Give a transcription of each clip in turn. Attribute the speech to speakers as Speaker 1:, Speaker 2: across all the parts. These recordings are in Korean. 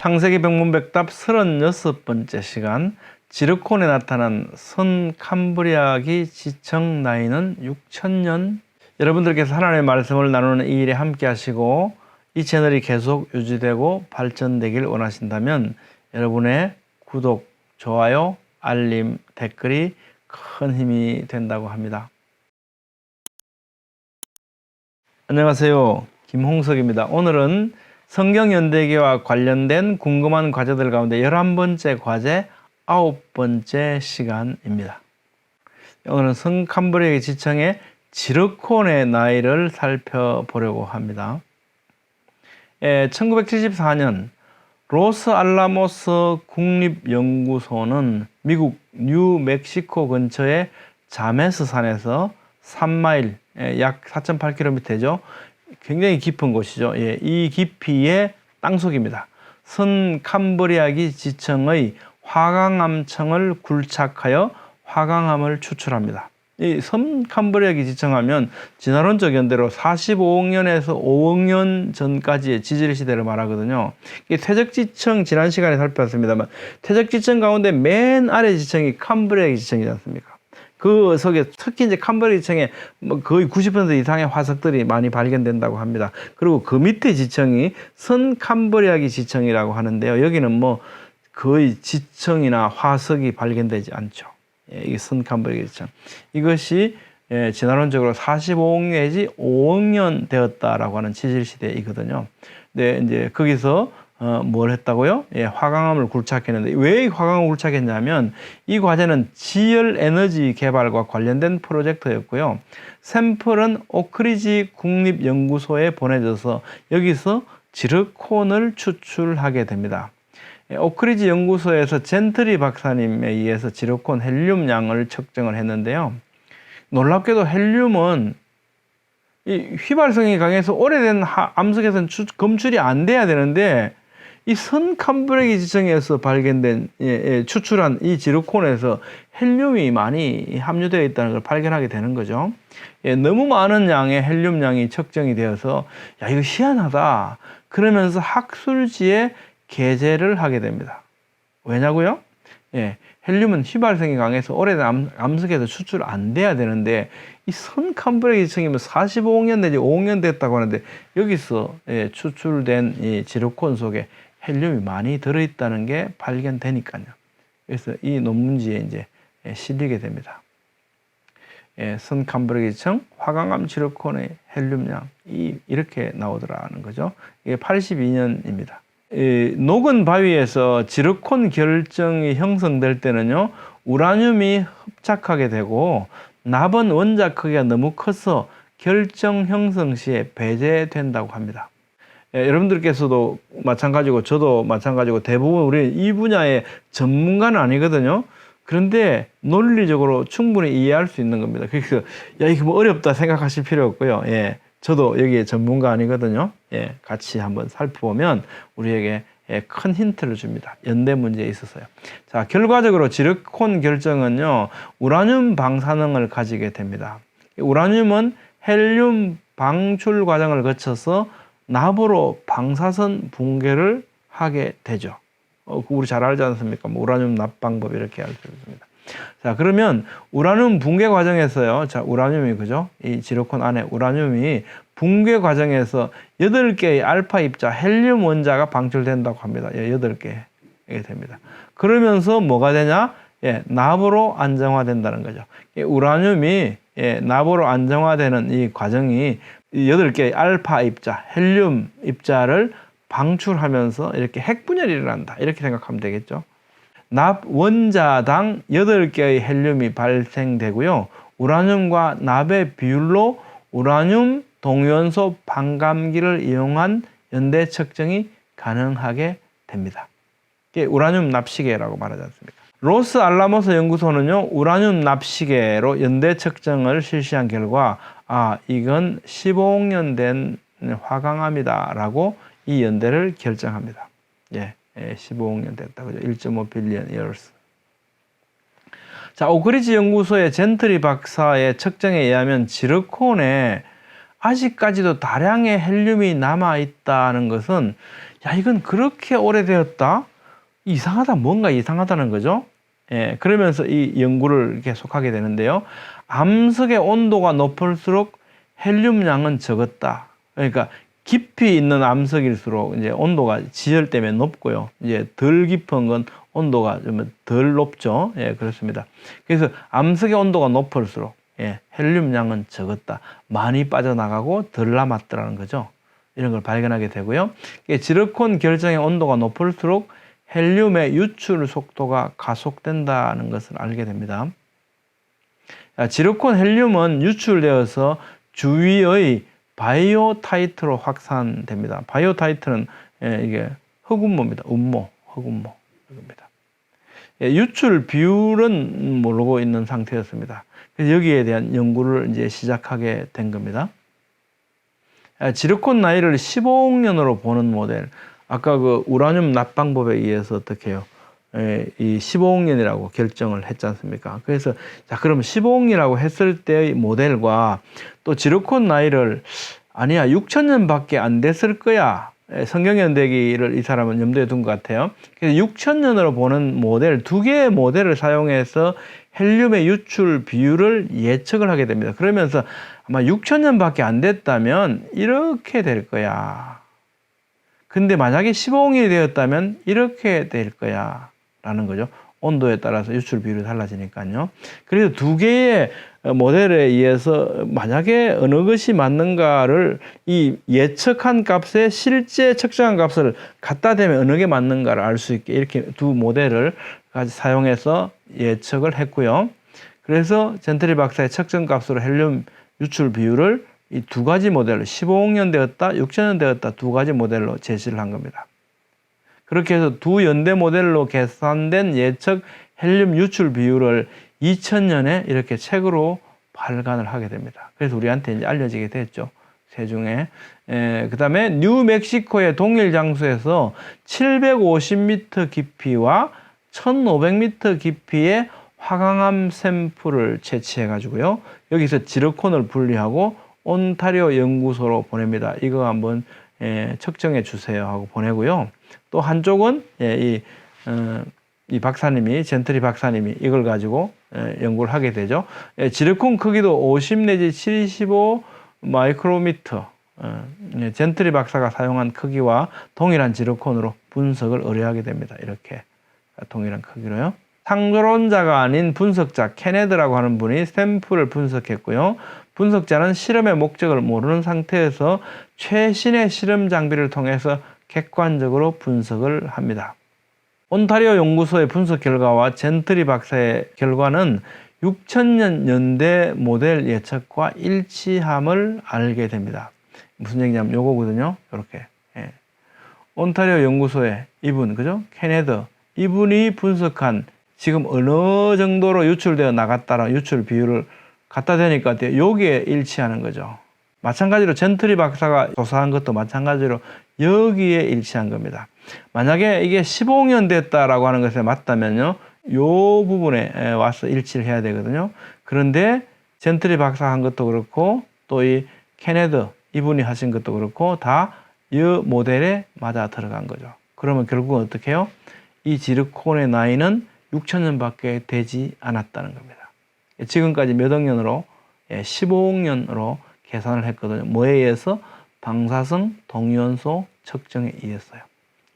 Speaker 1: 창세기 백문백답 36번째 시간. 지르콘에 나타난 선캄브리아기 지청 나이는 6000년. 여러분들께서 하나님의 말씀을 나누는 이 일에 함께 하시고 이 채널이 계속 유지되고 발전되길 원하신다면 여러분의 구독, 좋아요, 알림, 댓글이 큰 힘이 된다고 합니다. 안녕하세요. 김홍석입니다. 오늘은 성경연대기와 관련된 궁금한 과제들 가운데 11번째 과제 9번째 시간입니다. 오늘은 선캄브리아기 지청의 지르콘의 나이를 살펴보려고 합니다. 1974년 로스알라모스 국립연구소는 미국 뉴멕시코 근처의 자메스 산에서 3마일, 약 4.8km죠. 굉장히 깊은 곳이죠. 이 깊이의 땅속입니다. 선캄브리아기 지청의 화강암청을 굴착하여 화강암을 추출합니다. 이 선캄브리아기 지청하면 진화론적 연대로 45억 년에서 5억 년 전까지의 지질 시대를 말하거든요. 이 퇴적지청 지난 시간에 살펴봤습니다만 퇴적지청 가운데 맨 아래 지청이 캄브리아기 지청이지 않습니까? 그 속에 특히 이제 캄브리아기 지청에 거의 90% 이상의 화석들이 많이 발견된다고 합니다. 그리고 그 밑에 지청이 선캄브리아기 지청이라고 하는데요. 여기는 뭐 거의 지청이나 화석이 발견되지 않죠. 이게 선캄브리아기 지청. 이것이 진화론적으로 45억 내지 5억 년 되었다라고 하는 지질 시대이거든요. 근데 이제 거기서 뭘 했다고요? 화강암을 굴착했는데 왜 화강암을 굴착했냐면 이 과제는 지열 에너지 개발과 관련된 프로젝트였고요. 샘플은 오크리지 국립연구소에 보내져서 여기서 지르콘을 추출하게 됩니다. 오크리지 연구소에서 젠트리 박사님에 의해서 지르콘 헬륨 양을 측정을 했는데요. 놀랍게도 헬륨은 이 휘발성이 강해서 오래된 암석에서는 검출이 안 돼야 되는데 이 선캄브리아기 지청에서 발견된 추출한 이 지르콘에서 헬륨이 많이 함유되어 있다는 걸 발견하게 되는 거죠. 너무 많은 양의 헬륨 양이 측정이 되어서 야 이거 희한하다 그러면서 학술지에 게재를 하게 됩니다. 왜냐고요? 헬륨은 휘발성이 강해서 오래된 암석에서 추출 안 돼야 되는데 이 선캄브리아기 지청이면 45억 년 내지 5억 년 됐다고 하는데 여기서 추출된 이 지르콘 속에 헬륨이 많이 들어있다는 게 발견되니까요. 그래서 이 논문지에 이제 실리게 됩니다. 선캄브리아기 지청 화강암 지르콘의 헬륨량 이렇게 나오더라는 거죠. 이게 82년입니다. 녹은 바위에서 지르콘 결정이 형성될 때는요, 우라늄이 흡착하게 되고 납은 원자 크기가 너무 커서 결정 형성 시에 배제된다고 합니다. 여러분들께서도 마찬가지고 저도 마찬가지고 대부분 우리 이 분야의 전문가는 아니거든요. 그런데 논리적으로 충분히 이해할 수 있는 겁니다. 그래서 야 이거 뭐 어렵다 생각하실 필요 없고요. 저도 여기에 전문가 아니거든요. 같이 한번 살펴보면 우리에게 큰 힌트를 줍니다. 연대 문제에 있어서요. 자, 결과적으로 지르콘 결정은요, 우라늄 방사능을 가지게 됩니다. 우라늄은 헬륨 방출 과정을 거쳐서 납으로 방사선 붕괴를 하게 되죠. 우리 잘 알지 않습니까? 뭐 우라늄 납 방법 이렇게 알 수 있습니다. 자, 그러면 우라늄 붕괴 과정에서요. 자, 우라늄이 그죠? 이 지르콘 안에 우라늄이 붕괴 과정에서 8개의 알파 입자 헬륨 원자가 방출된다고 합니다. 8개 됩니다. 그러면서 뭐가 되냐? 납으로 안정화된다는 거죠. 우라늄이 납으로 안정화되는 이 과정이 8개의 알파 입자, 헬륨 입자를 방출하면서 이렇게 핵분열이 일어난다. 이렇게 생각하면 되겠죠. 납 원자당 8개의 헬륨이 발생되고요. 우라늄과 납의 비율로 우라늄 동위원소 반감기를 이용한 연대 측정이 가능하게 됩니다. 이게 우라늄 납시계라고 말하지 않습니까? 로스알라모스 연구소는요, 우라늄 납시계로 연대 측정을 실시한 결과, 이건 15억 년 된 화강암이다라고 이 연대를 결정합니다. 15억 년 됐다. 그죠? 1.5 빌리언 이어스. 자, 오크리지 연구소의 젠트리 박사의 측정에 의하면 지르콘의 아직까지도 다량의 헬륨이 남아있다는 것은 야, 이건 그렇게 오래되었다? 이상하다, 뭔가 이상하다는 거죠. 예, 그러면서 이 연구를 계속하게 되는데요. 암석의 온도가 높을수록 헬륨량은 적었다. 그러니까 깊이 있는 암석일수록 이제 온도가 지열 때문에 높고요. 이제 덜 깊은 건 온도가 좀 덜 높죠. 예, 그렇습니다. 그래서 암석의 온도가 높을수록 예, 헬륨량은 적었다. 많이 빠져나가고 덜 남았더라는 거죠. 이런 걸 발견하게 되고요. 지르콘 결정의 온도가 높을수록 헬륨의 유출 속도가 가속된다는 것을 알게 됩니다. 지르콘 헬륨은 유출되어서 주위의 바이오타이트로 확산됩니다. 바이오타이트는 이게 흑운모입니다. 운모, 흑운모. 입니다. 유출 비율은 모르고 있는 상태였습니다. 그래서 여기에 대한 연구를 이제 시작하게 된 겁니다. 지르콘 나이를 15억년으로 보는 모델. 아까 그 우라늄 납 방법에 의해서 어떻게 해요? 이 15억년이라고 결정을 했지 않습니까? 그래서 자, 그럼 15억년이라고 했을 때의 모델과 또 지르콘 나이를 아니야, 6천년밖에 안 됐을 거야. 성경연대기를 이 사람은 염두에 둔 것 같아요. 그래서 6천년으로 보는 모델, 두 개의 모델을 사용해서 헬륨의 유출 비율을 예측을 하게 됩니다. 그러면서 아마 6천년밖에 안 됐다면 이렇게 될 거야. 근데 만약에 15억년이 되었다면 이렇게 될 거야 라는 거죠. 온도에 따라서 유출 비율이 달라지니까요. 그래서 두 개의 모델에 의해서 만약에 어느 것이 맞는가를 이 예측한 값에 실제 측정한 값을 갖다 대면 어느 게 맞는가를 알 수 있게 이렇게 두 모델을 같이 사용해서 예측을 했고요. 그래서 젠트리 박사의 측정 값으로 헬륨 유출 비율을 이 두 가지 모델로 15억년 되었다, 6천년 되었다 두 가지 모델로 제시를 한 겁니다. 그렇게 해서 두 연대 모델로 계산된 예측 헬륨 유출 비율을 2000년에 이렇게 책으로 발간을 하게 됩니다. 그래서 우리한테 이제 알려지게 됐죠. 세중에. 그 다음에 뉴멕시코의 동일 장소에서 750m 깊이와 1500m 깊이의 화강암 샘플을 채취해 가지고요. 여기서 지르콘을 분리하고 온타리오 연구소로 보냅니다. 이거 한번 측정해 주세요 하고 보내고요. 또 한쪽은 이 박사님이, 젠트리 박사님이 이걸 가지고 연구를 하게 되죠. 지르콘 크기도 50 내지 75 마이크로미터, 젠트리 박사가 사용한 크기와 동일한 지르콘으로 분석을 의뢰하게 됩니다. 이렇게 동일한 크기로요. 상조론자가 아닌 분석자 케네드라고 하는 분이 샘플을 분석했고요. 분석자는 실험의 목적을 모르는 상태에서 최신의 실험 장비를 통해서 객관적으로 분석을 합니다. 온타리오 연구소의 분석 결과와 젠트리 박사의 결과는 6000년 연대 모델 예측과 일치함을 알게 됩니다. 무슨 얘기냐면 요거거든요. 이렇게. 온타리오 연구소의 이분, 그죠? 케네드. 이분이 분석한 지금 어느 정도로 유출되어 나갔다라는 유출 비율을 갖다 대니까 여기에 일치하는 거죠. 마찬가지로 젠트리 박사가 조사한 것도 마찬가지로 여기에 일치한 겁니다. 만약에 이게 15년 됐다라고 하는 것에 맞다면요, 요 부분에 와서 일치를 해야 되거든요. 그런데 젠트리 박사가 한 것도 그렇고 또 이 케네드 이분이 하신 것도 그렇고 다 이 모델에 맞아 들어간 거죠. 그러면 결국은 어떻게 해요? 이 지르콘의 나이는 6천년밖에 되지 않았다는 겁니다. 지금까지 몇 억년으로? 15억년으로 계산을 했거든요. 뭐에 의해서? 방사성 동위원소 측정에 의해서요.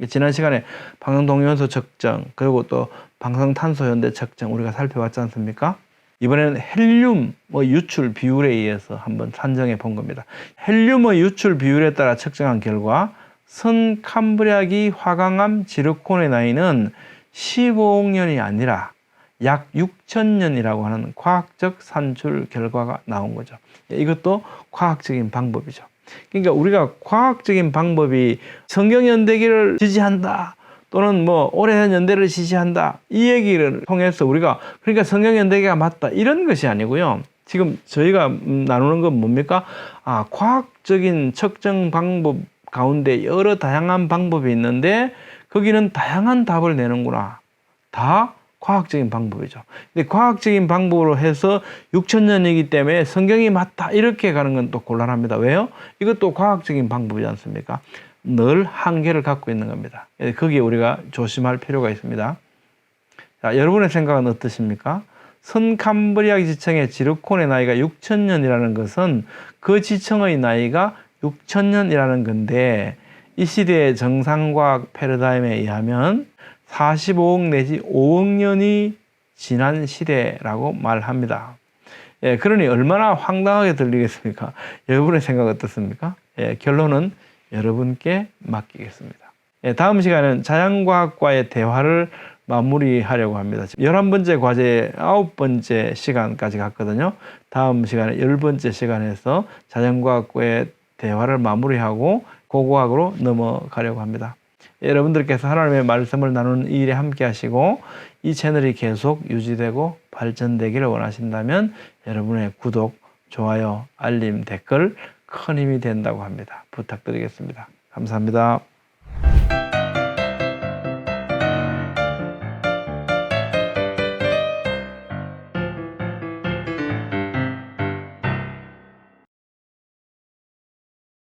Speaker 1: 지난 시간에 방사성 동위원소 측정, 그리고 또 방사성탄소 연대 측정 우리가 살펴봤지 않습니까? 이번에는 헬륨의 유출 비율에 의해서 한번 산정해 본 겁니다. 헬륨의 유출 비율에 따라 측정한 결과 선캄브리아기 화강암 지르콘의 나이는 15억년이 아니라 약 6000년이라고 하는 과학적 산출 결과가 나온 거죠. 이것도 과학적인 방법이죠. 그러니까 우리가 과학적인 방법이 성경연대기를 지지한다 또는 뭐 오래된 연대를 지지한다 이 얘기를 통해서 우리가 그러니까 성경연대기가 맞다 이런 것이 아니고요. 지금 저희가 나누는 건 뭡니까? 과학적인 측정 방법 가운데 여러 다양한 방법이 있는데 거기는 다양한 답을 내는구나. 다 과학적인 방법이죠. 근데 과학적인 방법으로 해서 6,000년이기 때문에 성경이 맞다 이렇게 가는 건 또 곤란합니다. 왜요? 이것도 과학적인 방법이지 않습니까? 늘 한계를 갖고 있는 겁니다. 거기에 우리가 조심할 필요가 있습니다. 자, 여러분의 생각은 어떠십니까? 선캄브리아 지청의 지르콘의 나이가 6,000년이라는 것은 그 지청의 나이가 6,000년이라는 건데 이 시대의 정상과학 패러다임에 의하면 45억 내지 5억 년이 지난 시대라고 말합니다. 예, 그러니 얼마나 황당하게 들리겠습니까? 여러분의 생각 어떻습니까? 예, 결론은 여러분께 맡기겠습니다. 예, 다음 시간은 자연과학과의 대화를 마무리하려고 합니다. 11번째 과제에 9번째 시간까지 갔거든요. 다음 시간에 10번째 시간에서 자연과학과의 대화를 마무리하고 고고학으로 넘어가려고 합니다. 여러분들께서 하나님의 말씀을 나누는 이 일에 함께 하시고 이 채널이 계속 유지되고 발전되기를 원하신다면 여러분의 구독, 좋아요, 알림, 댓글 큰 힘이 된다고 합니다. 부탁드리겠습니다. 감사합니다.